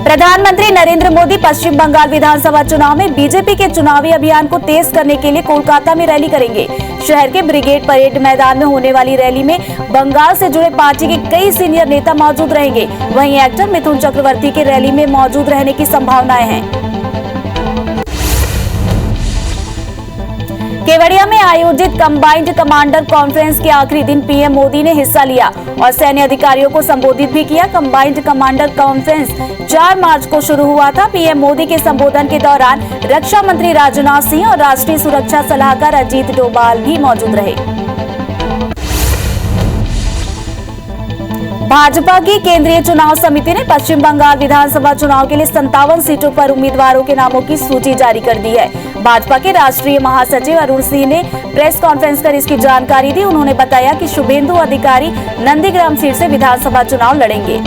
प्रधानमंत्री नरेंद्र मोदी पश्चिम बंगाल विधानसभा चुनाव में बीजेपी के चुनावी अभियान को तेज करने के लिए कोलकाता में रैली करेंगे। शहर के ब्रिगेड परेड मैदान में होने वाली रैली में बंगाल से जुड़े पार्टी के कई सीनियर नेता मौजूद रहेंगे। वहीं एक्टर मिथुन चक्रवर्ती के रैली में मौजूद रहने की संभावनाएं हैं। केवड़िया में आयोजित कंबाइंड कमांडर कॉन्फ्रेंस के आखिरी दिन पीएम मोदी ने हिस्सा लिया और सैन्य अधिकारियों को संबोधित भी किया। कंबाइंड कमांडर कॉन्फ्रेंस 4 मार्च को शुरू हुआ था। पीएम मोदी के संबोधन के दौरान रक्षा मंत्री राजनाथ सिंह और राष्ट्रीय सुरक्षा सलाहकार अजीत डोभाल भी मौजूद रहे। भाजपा की केंद्रीय चुनाव समिति ने पश्चिम बंगाल विधानसभा चुनाव के लिए 57 सीटों पर उम्मीदवारों के नामों की सूची जारी कर दी है। भाजपा के राष्ट्रीय महासचिव अरुण सिंह ने प्रेस कॉन्फ्रेंस कर इसकी जानकारी दी। उन्होंने बताया कि शुभेंदु अधिकारी नंदीग्राम सीट से विधानसभा चुनाव लड़ेंगे।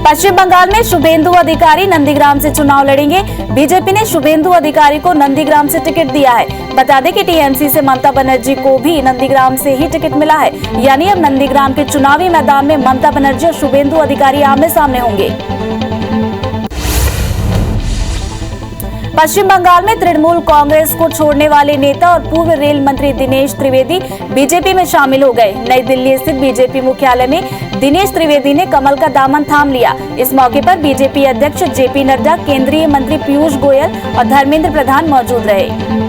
पश्चिम बंगाल में शुभेंदु अधिकारी नंदीग्राम से चुनाव लड़ेंगे। बीजेपी ने शुभेंदु अधिकारी को नंदीग्राम से टिकट दिया है। बता दें कि टीएमसी से ममता बनर्जी को भी नंदीग्राम से ही टिकट मिला है। यानी अब नंदीग्राम के चुनावी मैदान में ममता बनर्जी और शुभेंदु अधिकारी आमने सामने होंगे। पश्चिम बंगाल में तृणमूल कांग्रेस को छोड़ने वाले नेता और पूर्व रेल मंत्री दिनेश त्रिवेदी बीजेपी में शामिल हो गए। नई दिल्ली स्थित बीजेपी मुख्यालय में दिनेश त्रिवेदी ने कमल का दामन थाम लिया। इस मौके पर बीजेपी अध्यक्ष जेपी नड्डा, केंद्रीय मंत्री पीयूष गोयल और धर्मेंद्र प्रधान मौजूद रहे।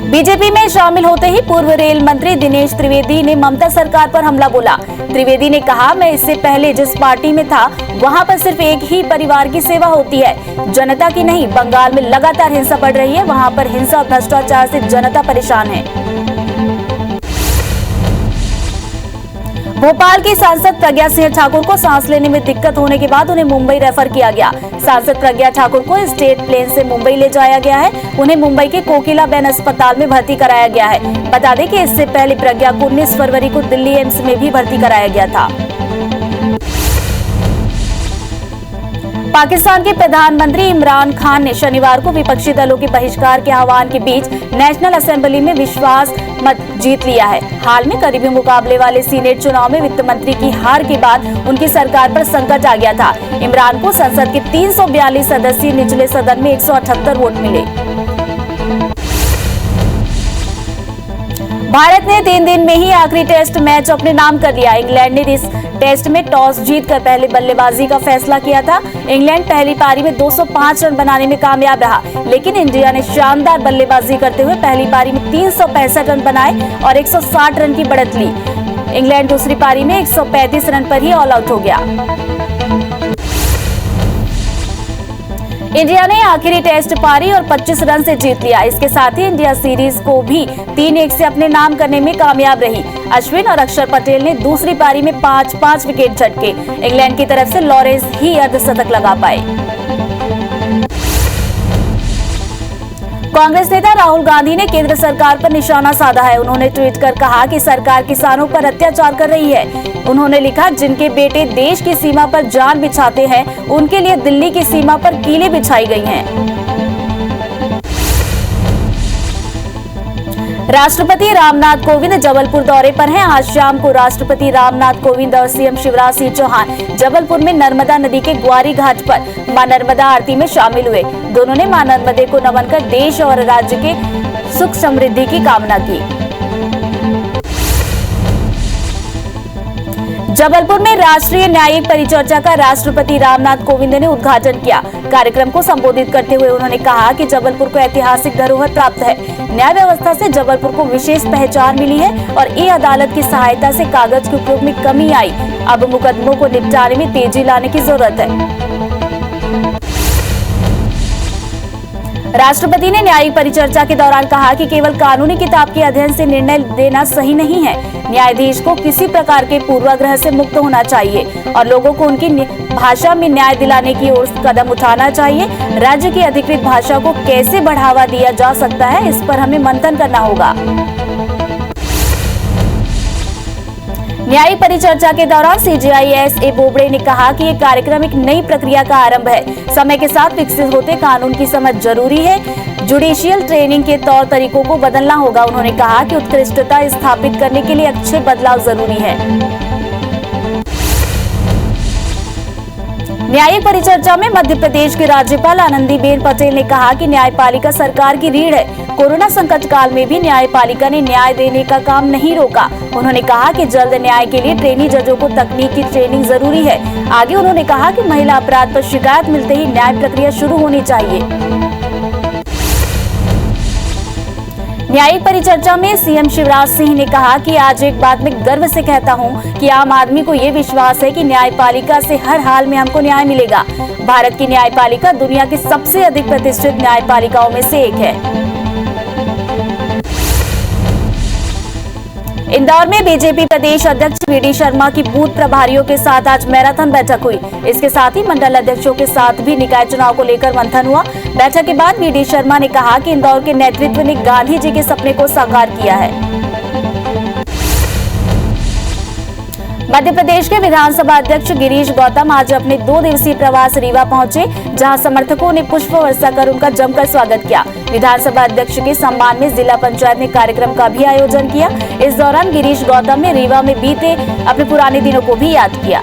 बीजेपी में शामिल होते ही पूर्व रेल मंत्री दिनेश त्रिवेदी ने ममता सरकार पर हमला बोला। त्रिवेदी ने कहा, मैं इससे पहले जिस पार्टी में था वहां पर सिर्फ एक ही परिवार की सेवा होती है, जनता की नहीं। बंगाल में लगातार हिंसा बढ़ रही है, वहां पर हिंसा और भ्रष्टाचार से जनता परेशान है। भोपाल की सांसद प्रज्ञा सिंह ठाकुर को सांस लेने में दिक्कत होने के बाद उन्हें मुंबई रेफर किया गया। सांसद प्रज्ञा ठाकुर को स्टेट प्लेन से मुंबई ले जाया गया है। उन्हें मुंबई के कोकिलाबेन अस्पताल में भर्ती कराया गया है। बता दें कि इससे पहले प्रज्ञा को 19 फरवरी को दिल्ली एम्स में भी भर्ती कराया गया था। पाकिस्तान के प्रधानमंत्री इमरान खान ने शनिवार को विपक्षी दलों के बहिष्कार के आह्वान के बीच नेशनल असेंबली में विश्वास मत जीत लिया है। हाल में करीबी मुकाबले वाले सीनेट चुनाव में वित्त मंत्री की हार के बाद उनकी सरकार पर संकट आ गया था। इमरान को संसद के 342 सदस्यीय निचले सदन में 178 वोट मिले। भारत ने 3 दिन में ही आखिरी टेस्ट मैच अपने नाम कर लिया। इंग्लैंड ने इस टेस्ट में टॉस जीतकर पहले बल्लेबाजी का फैसला किया था। इंग्लैंड पहली पारी में 205 रन बनाने में कामयाब रहा, लेकिन इंडिया ने शानदार बल्लेबाजी करते हुए पहली पारी में 365 रन बनाए और 160 रन की बढ़त ली। इंग्लैंड दूसरी पारी में 135 रन पर ही ऑल आउट हो गया। इंडिया ने आखिरी टेस्ट पारी और 25 रन से जीत लिया। इसके साथ ही इंडिया सीरीज को भी 3-1 से अपने नाम करने में कामयाब रही। अश्विन और अक्षर पटेल ने दूसरी पारी में 5-5 विकेट झटके। इंग्लैंड की तरफ से लॉरेंस ही अर्धशतक लगा पाए। कांग्रेस नेता राहुल गांधी ने केंद्र सरकार पर निशाना साधा है। उन्होंने ट्वीट कर कहा कि सरकार किसानों पर अत्याचार कर रही है। उन्होंने लिखा, जिनके बेटे देश की सीमा पर जान बिछाते हैं, उनके लिए दिल्ली की सीमा पर कीलें बिछाई गई हैं। राष्ट्रपति रामनाथ कोविंद जबलपुर दौरे पर हैं। आज शाम को राष्ट्रपति रामनाथ कोविंद और सीएम शिवराज सिंह चौहान जबलपुर में नर्मदा नदी के ग्वारी घाट पर मां नर्मदा आरती में शामिल हुए। दोनों ने मां नर्मदे को नमन कर देश और राज्य के सुख समृद्धि की कामना की। जबलपुर में राष्ट्रीय न्यायिक परिचर्चा का राष्ट्रपति रामनाथ कोविंद ने उद्घाटन किया। कार्यक्रम को संबोधित करते हुए उन्होंने कहा कि जबलपुर को ऐतिहासिक धरोहर प्राप्त है। न्याय व्यवस्था से जबलपुर को विशेष पहचान मिली है और ई अदालत की सहायता से कागज के उपयोग में कमी आई। अब मुकदमों को निपटाने में तेजी लाने की जरूरत है। राष्ट्रपति ने न्यायिक परिचर्चा के दौरान कहा कि केवल कानूनी किताब के अध्ययन से निर्णय देना सही नहीं है। न्यायाधीश को किसी प्रकार के पूर्वाग्रह से मुक्त होना चाहिए और लोगों को उनकी भाषा में न्याय दिलाने की ओर कदम उठाना चाहिए। राज्य की अधिकृत भाषा को कैसे बढ़ावा दिया जा सकता है, इस पर हमें मंथन करना होगा। न्यायिक परिचर्चा के दौरान सीजेआईएस ए बोबड़े ने कहा कि ये कार्यक्रम एक नई प्रक्रिया का आरंभ है। समय के साथ विकसित होते कानून की समझ जरूरी है। जुडिशियल ट्रेनिंग के तौर तरीकों को बदलना होगा। उन्होंने कहा कि उत्कृष्टता स्थापित करने के लिए अच्छे बदलाव जरूरी है। न्यायिक परिचर्चा में मध्य प्रदेश की राज्यपाल आनंदीबेन पटेल ने कहा कि न्यायपालिका सरकार की रीढ़ है। कोरोना संकट काल में भी न्यायपालिका ने न्याय देने का काम नहीं रोका। उन्होंने कहा कि जल्द न्याय के लिए ट्रेनी जजों को तकनीक की ट्रेनिंग जरूरी है। आगे उन्होंने कहा कि महिला अपराध पर शिकायत मिलते ही न्याय प्रक्रिया शुरू होनी चाहिए। न्यायिक परिचर्चा में सीएम शिवराज सिंह ने कहा कि आज एक बात मैं गर्व से कहता हूं कि आम आदमी को ये विश्वास है कि न्यायपालिका से हर हाल में हमको न्याय मिलेगा। भारत की न्यायपालिका दुनिया की सबसे अधिक प्रतिष्ठित न्यायपालिकाओं में से एक है। इंदौर में बीजेपी प्रदेश अध्यक्ष वीडी शर्मा की बूथ प्रभारियों के साथ आज मैराथन बैठक हुई। इसके साथ ही मंडल अध्यक्षों के साथ भी निकाय चुनाव को लेकर मंथन हुआ। बैठक के बाद वीडी शर्मा ने कहा कि इंदौर के नेतृत्व ने गांधी जी के सपने को साकार किया है। मध्य प्रदेश के विधानसभा अध्यक्ष गिरीश गौतम आज अपने 2 दिवसीय प्रवास रीवा पहुंचे, जहां समर्थकों ने पुष्प वर्षा कर उनका जमकर स्वागत किया। विधानसभा अध्यक्ष के सम्मान में जिला पंचायत ने कार्यक्रम का भी आयोजन किया। इस दौरान गिरीश गौतम ने रीवा में बीते अपने पुराने दिनों को भी याद किया।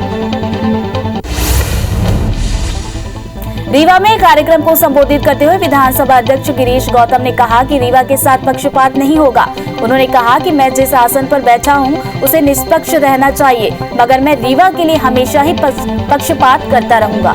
रीवा में कार्यक्रम को संबोधित करते हुए विधानसभा अध्यक्ष गिरीश गौतम ने कहा कि रीवा के साथ पक्षपात नहीं होगा। उन्होंने कहा कि मैं जिस आसन पर बैठा हूं उसे निष्पक्ष रहना चाहिए, मगर मैं रीवा के लिए हमेशा ही पक्षपात करता रहूंगा।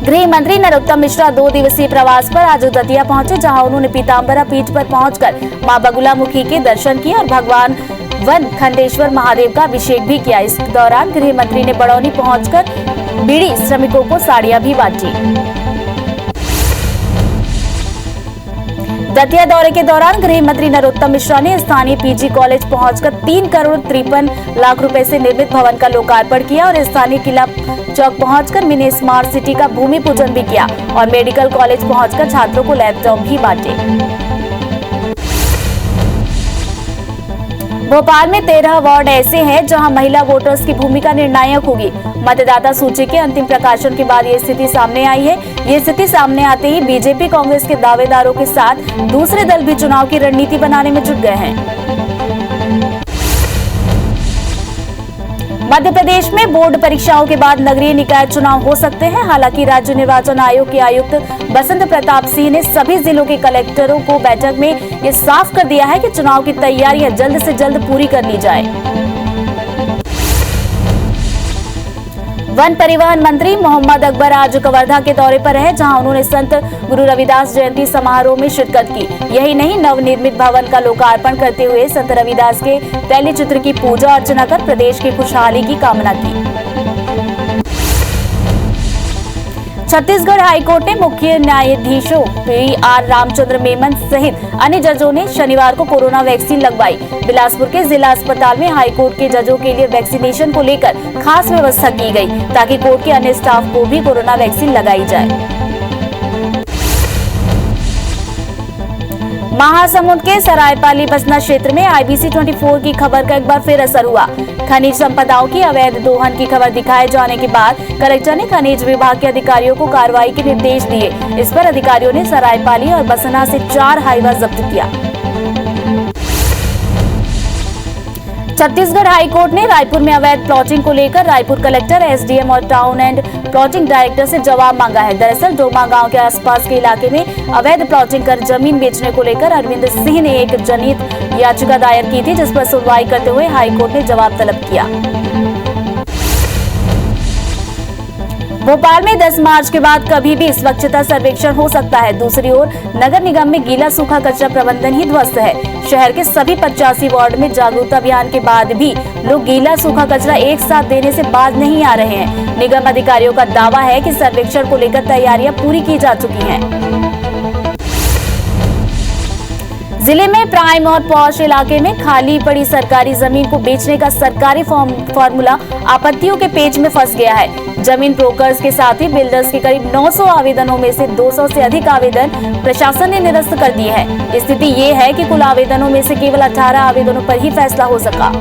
गृह मंत्री नरोत्तम मिश्रा 2 दिवसीय प्रवास पर आज दतिया पहुंचे, जहां उन्होंने पीताम्बरा पीठ पर पहुंचकर मां बगुलामुखी के दर्शन किए और भगवान वन खंडेश्वर महादेव का अभिषेक भी किया। इस दौरान गृह मंत्री ने बड़ौनी पहुंचकर बीड़ी श्रमिकों को साड़ियां भी बांटी। दतिया दौरे के दौरान गृह मंत्री नरोत्तम मिश्रा ने स्थानीय पीजी कॉलेज पहुंचकर 3 करोड़ 53 लाख रुपए से निर्मित भवन का लोकार्पण किया और स्थानीय किला चौक पहुंचकर मिनी स्मार्ट सिटी का भूमि पूजन भी किया और मेडिकल कॉलेज पहुंचकर छात्रों को लैपटॉप भी बांटे। भोपाल में 13 वार्ड ऐसे हैं जहां महिला वोटर्स की भूमिका निर्णायक होगी। मतदाता सूची के अंतिम प्रकाशन के बाद ये स्थिति सामने आई है। ये स्थिति सामने आते ही बीजेपी कांग्रेस के दावेदारों के साथ दूसरे दल भी चुनाव की रणनीति बनाने में जुट गए हैं। मध्य प्रदेश में बोर्ड परीक्षाओं के बाद नगरीय निकाय चुनाव हो सकते हैं। हालांकि राज्य निर्वाचन आयोग के आयुक्त बसंत प्रताप सिंह ने सभी जिलों के कलेक्टरों को बैठक में ये साफ कर दिया है कि चुनाव की तैयारियां जल्द से जल्द पूरी कर ली जाए। वन परिवहन मंत्री मोहम्मद अकबर आज कवर्धा के दौरे पर रहे, जहां उन्होंने संत गुरु रविदास जयंती समारोह में शिरकत की। यही नहीं, नवनिर्मित भवन का लोकार्पण करते हुए संत रविदास के तैली चित्र की पूजा अर्चना कर प्रदेश की खुशहाली की कामना की। छत्तीसगढ़ हाईकोर्ट ने मुख्य न्यायाधीशों पी.आर. रामचंद्र मेनन सहित अन्य जजों ने शनिवार को कोरोना वैक्सीन लगवाई। बिलासपुर के जिला अस्पताल में हाईकोर्ट के जजों के लिए वैक्सीनेशन को लेकर खास व्यवस्था की गई, ताकि कोर्ट के अन्य स्टाफ को भी कोरोना वैक्सीन लगाई जाए। महासमुंद के सरायपाली बसना क्षेत्र में IBC 24 की खबर का एक बार फिर असर हुआ। खनिज संपदाओं की अवैध दोहन की खबर दिखाए जाने के बाद कलेक्टर ने खनिज विभाग के अधिकारियों को कार्रवाई के निर्देश दिए। इस पर अधिकारियों ने सरायपाली और बसना से 4 हाईवा जब्त किया। छत्तीसगढ़ हाईकोर्ट ने रायपुर में अवैध प्लॉटिंग को लेकर रायपुर कलेक्टर, SDM और टाउन एंड प्लॉटिंग डायरेक्टर से जवाब मांगा है। दरअसल डोमा गांव के आसपास के इलाके में अवैध प्लॉटिंग कर जमीन बेचने को लेकर अरविंद सिंह ने एक जनहित याचिका दायर की थी, जिस पर सुनवाई करते हुए हाईकोर्ट ने जवाब तलब किया। भोपाल में 10 मार्च के बाद कभी भी स्वच्छता सर्वेक्षण हो सकता है। दूसरी ओर नगर निगम में गीला सूखा कचरा प्रबंधन ही ध्वस्त है। शहर के सभी 85 वार्ड में जागरूकता अभियान के बाद भी लोग गीला सूखा कचरा एक साथ देने से बाज नहीं आ रहे हैं। निगम अधिकारियों का दावा है कि सर्वेक्षण को लेकर तैयारियां पूरी की जा चुकी हैं। जिले में प्राइम और पॉश इलाके में खाली पड़ी सरकारी जमीन को बेचने का सरकारी फॉर्मूला आपत्तियों के पेच में फंस गया है। जमीन ब्रोकर्स के साथ ही बिल्डर्स के करीब 900 आवेदनों में से 200 से अधिक आवेदन प्रशासन ने निरस्त कर दिए हैं। स्थिति ये है कि कुल आवेदनों में से केवल 18 आवेदनों पर ही फैसला हो सका।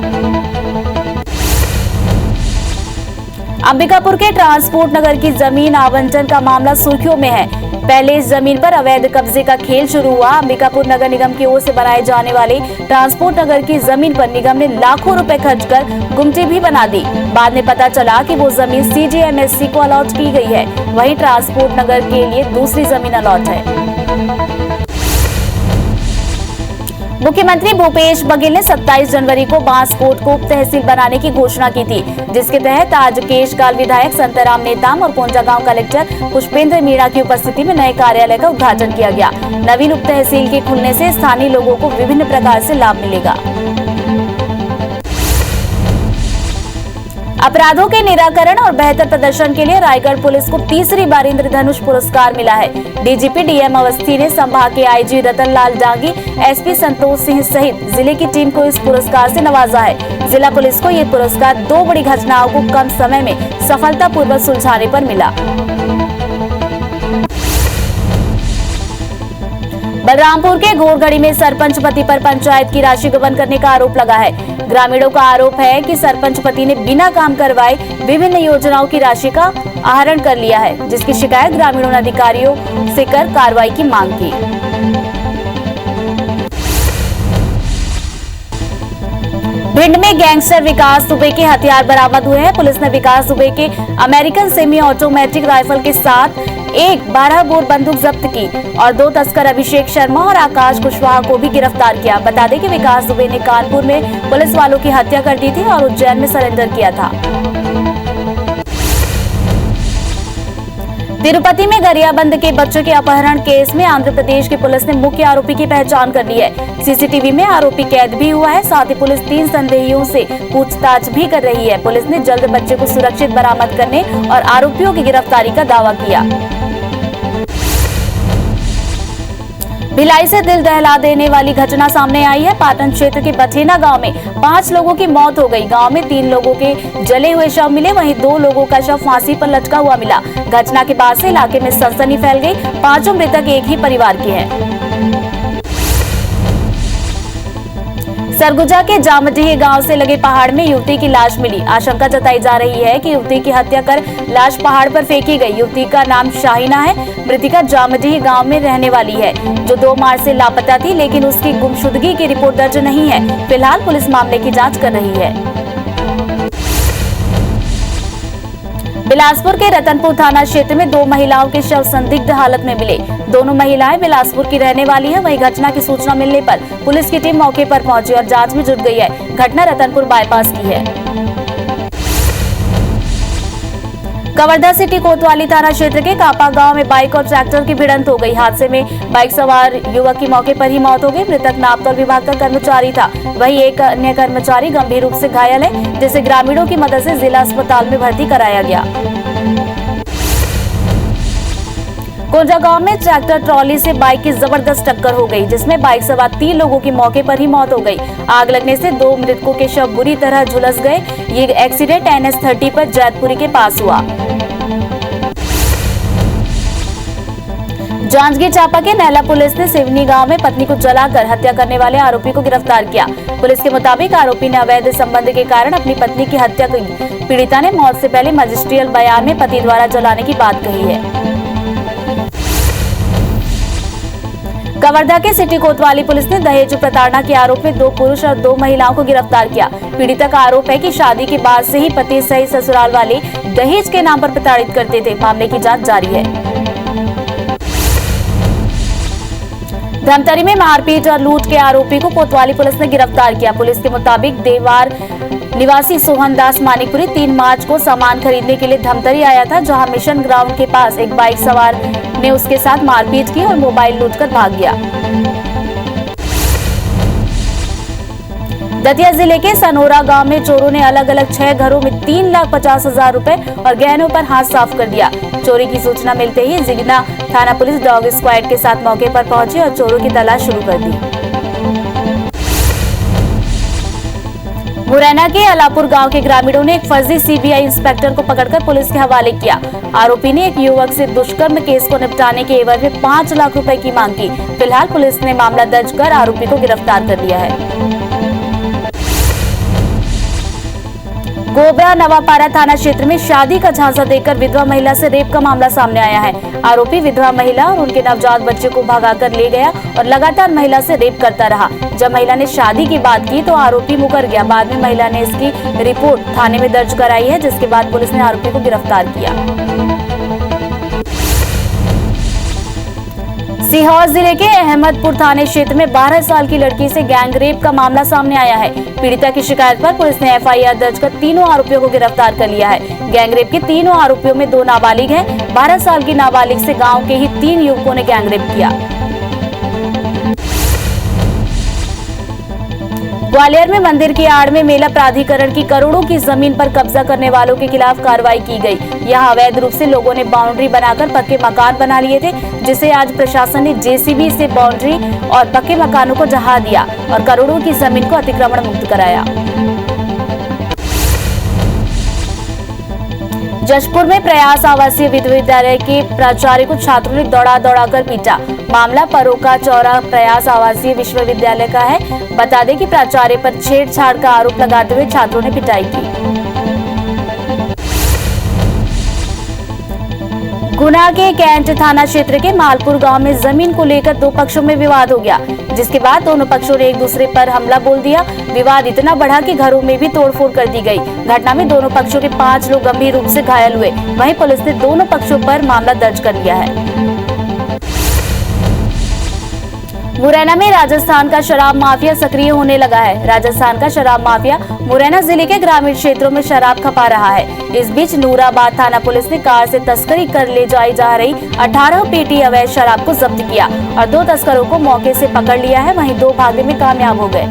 अंबिकापुर के ट्रांसपोर्ट नगर की जमीन आवंटन का मामला सुर्खियों में है। पहले इस जमीन पर अवैध कब्जे का खेल शुरू हुआ। अंबिकापुर नगर निगम की ओर से बनाए जाने वाले ट्रांसपोर्ट नगर की जमीन पर निगम ने लाखों रुपए खर्च कर गुमटी भी बना दी। बाद में पता चला कि वो जमीन CGMSC को अलॉट की गई है। वहीं ट्रांसपोर्ट नगर के लिए दूसरी जमीन अलॉट है। मुख्यमंत्री भूपेश बघेल ने 27 जनवरी को बांसकोट को उप तहसील बनाने की घोषणा की थी, जिसके तहत आज केशकाल विधायक संतराम नेताम और कोंजा गांव कलेक्टर पुष्पेंद्र मीणा की उपस्थिति में नए कार्यालय का उद्घाटन किया गया। नवीन उप तहसील के खुलने से स्थानीय लोगों को विभिन्न प्रकार से लाभ मिलेगा। अपराधों के निराकरण और बेहतर प्रदर्शन के लिए रायगढ़ पुलिस को तीसरी बार इंद्रधनुष पुरस्कार मिला है। DGP DM अवस्थी ने संभाग के IG रतन लाल डांगी, SP संतोष सिंह सहित जिले की टीम को इस पुरस्कार से नवाजा है। जिला पुलिस को ये पुरस्कार 2 बड़ी घटनाओं को कम समय में सफलतापूर्वक सुलझाने पर मिला। बलरामपुर के घोरघड़ी में सरपंच पति पर पंचायत की राशि गबन करने का आरोप लगा है। ग्रामीणों का आरोप है कि सरपंच पति ने बिना काम करवाए विभिन्न योजनाओं की राशि का आहरण कर लिया है, जिसकी शिकायत ग्रामीणों ने अधिकारियों से कर कार्रवाई की मांग की। भिंड में गैंगस्टर विकास दुबे के हथियार बरामद हुए हैं। पुलिस ने विकास दुबे के अमेरिकन सेमी ऑटोमेटिक राइफल के साथ एक 12 बोर बंदूक जब्त की और 2 तस्कर अभिषेक शर्मा और आकाश कुशवाहा को भी गिरफ्तार किया। बता दें कि विकास दुबे ने कानपुर में पुलिस वालों की हत्या कर दी थी और उज्जैन में सरेंडर किया था। तिरुपति में गरियाबंद के बच्चों के अपहरण केस में आंध्र प्रदेश की पुलिस ने मुख्य आरोपी की पहचान कर ली है। CCTV में आरोपी कैद भी हुआ है। साथ ही पुलिस 3 संदेहियों से पूछताछ भी कर रही है। पुलिस ने जल्द बच्चे को सुरक्षित बरामद करने और आरोपियों की गिरफ्तारी का दावा किया। भिलाई से दिल दहला देने वाली घटना सामने आई है। पाटन क्षेत्र के बठेना गांव में 5 लोगों की मौत हो गई। गांव में 3 लोगों के जले हुए शव मिले, वहीं 2 लोगों का शव फांसी पर लटका हुआ मिला। घटना के बाद से इलाके में सनसनी फैल गई। 5 मृतक एक ही परिवार के हैं। सरगुजा के जामडीह गांव से लगे पहाड़ में युवती की लाश मिली। आशंका जताई जा रही है कि युवती की हत्या कर लाश पहाड़ पर फेंकी गई। युवती का नाम शाहीना है। मृतिका जामडीह गांव में रहने वाली है, जो 2 मार्च से लापता थी, लेकिन उसकी गुमशुदगी की रिपोर्ट दर्ज नहीं है। फिलहाल पुलिस मामले की जांच कर रही है। बिलासपुर के रतनपुर थाना क्षेत्र में 2 महिलाओं के शव संदिग्ध हालत में मिले। दोनों महिलाएं बिलासपुर की रहने वाली हैं। वहीं घटना की सूचना मिलने पर पुलिस की टीम मौके पर पहुंची और जांच में जुट गई है। घटना रतनपुर बाईपास की है। कवर्धा सिटी कोतवाली थाना क्षेत्र के कापा गांव में बाइक और ट्रैक्टर की भिड़ंत हो गई। हादसे में बाइक सवार युवक की मौके पर ही मौत हो गई। मृतक नापतौल विभाग का कर्मचारी था। वहीं एक अन्य कर्मचारी गंभीर रूप से घायल है, जिसे ग्रामीणों की मदद से जिला अस्पताल में भर्ती कराया गया। कोंजा गांव में ट्रैक्टर ट्रॉली से बाइक की जबरदस्त टक्कर हो गई, जिसमें बाइक सवार 3 लोगों की मौके पर ही मौत हो गई। आग लगने से 2 मृतकों के शव बुरी तरह झुलस गए। ये एक्सीडेंट NH30 पर जैतपुरी के पास हुआ। जांजगीर चांपा के नैला पुलिस ने सिवनी गांव में पत्नी को जलाकर हत्या करने वाले आरोपी को गिरफ्तार किया। पुलिस के मुताबिक आरोपी ने अवैध संबंध के कारण अपनी पत्नी की हत्या की। पीड़िता ने मौत से पहले मजिस्ट्रियल बयान में पति द्वारा जलाने की बात कही है। कवर्धा के सिटी कोतवाली पुलिस ने दहेज प्रताड़ना के आरोप में 2 पुरुष और 2 महिलाओं को गिरफ्तार किया। पीड़िता का आरोप है कि शादी के बाद से ही पति सहित ससुराल वाले दहेज के नाम पर प्रताड़ित करते थे। मामले की जांच जारी है। धमतरी में मारपीट और लूट के आरोपी को कोतवाली पुलिस ने गिरफ्तार किया। पुलिस के मुताबिक देवार निवासी सोहन दास मानिकपुरी 3 मार्च को सामान खरीदने के लिए धमतरी आया था, जहां मिशन ग्राउंड के पास एक बाइक सवार ने उसके साथ मारपीट की और मोबाइल लूटकर भाग गया। दतिया जिले के सनोरा गांव में चोरों ने अलग अलग 6 घरों में 3,50,000 रुपए और गहनों पर हाथ साफ कर दिया। चोरी की सूचना मिलते ही जिगना थाना पुलिस डॉग स्क्वाड के साथ मौके पर पहुंची और चोरों की तलाश शुरू कर दी। मुरैना के अलापुर गांव के ग्रामीणों ने एक फर्जी CBI इंस्पेक्टर को पकड़कर पुलिस के हवाले किया। आरोपी ने एक युवक से दुष्कर्म केस को निपटाने के एवज में 5 लाख रुपए की मांग की। फिलहाल पुलिस ने मामला दर्ज कर आरोपी को गिरफ्तार कर लिया है। गोबरा नवापारा थाना क्षेत्र में शादी का झांसा देकर विधवा महिला से रेप का मामला सामने आया है। आरोपी विधवा महिला और उनके नवजात बच्चे को भगाकर ले गया और लगातार महिला से रेप करता रहा। जब महिला ने शादी की बात की तो आरोपी मुकर गया। बाद में महिला ने इसकी रिपोर्ट थाने में दर्ज कराई है, जिसके बाद पुलिस ने आरोपी को गिरफ्तार किया। सीहोर जिले के अहमदपुर थाने क्षेत्र में 12 साल की लड़की से गैंग रेप का मामला सामने आया है। पीड़िता की शिकायत पर पुलिस ने एफआईआर दर्ज कर तीनों आरोपियों को गिरफ्तार कर लिया है। गैंग रेप के तीनों आरोपियों में 2 नाबालिग हैं। 12 साल की नाबालिग से गांव के ही 3 युवकों ने गैंग रेप किया। ग्वालियर में मंदिर की आड़ में मेला प्राधिकरण की करोड़ों की जमीन पर कब्जा करने वालों के खिलाफ कार्रवाई की गई। यहां अवैध रूप से लोगों ने बाउंड्री बनाकर पक्के मकान बना लिए थे, जिसे आज प्रशासन ने जेसीबी से बाउंड्री और पक्के मकानों को ढहा दिया और करोड़ों की जमीन को अतिक्रमण मुक्त कराया। जशपुर में प्रयास आवासीय विश्वविद्यालय के प्राचार्य को छात्रों ने दौड़ा कर पीटा। मामला परोका चौरा प्रयास आवासीय विश्वविद्यालय का है। बता दें कि प्राचार्य पर छेड़छाड़ का आरोप लगाते हुए छात्रों ने पिटाई की। गुना के कैंट थाना क्षेत्र के मालपुर गांव में जमीन को लेकर 2 पक्षों में विवाद हो गया, जिसके बाद दोनों पक्षों ने एक दूसरे पर हमला बोल दिया। विवाद इतना बढ़ा कि घरों में भी तोड़फोड़ कर दी गई। घटना में दोनों पक्षों के 5 लोग गंभीर रूप से घायल हुए। वहीं पुलिस ने दोनों पक्षों पर मामला दर्ज कर लिया है। मुरैना में राजस्थान का शराब माफिया सक्रिय होने लगा है। राजस्थान का शराब माफिया मुरैना जिले के ग्रामीण क्षेत्रों में शराब खपा रहा है। इस बीच नूराबाद थाना पुलिस ने कार से तस्करी कर ले जाई जा रही 18 पेटी अवैध शराब को जब्त किया और 2 तस्करों को मौके से पकड़ लिया है। वहीं 2 भागने में कामयाब हो गए।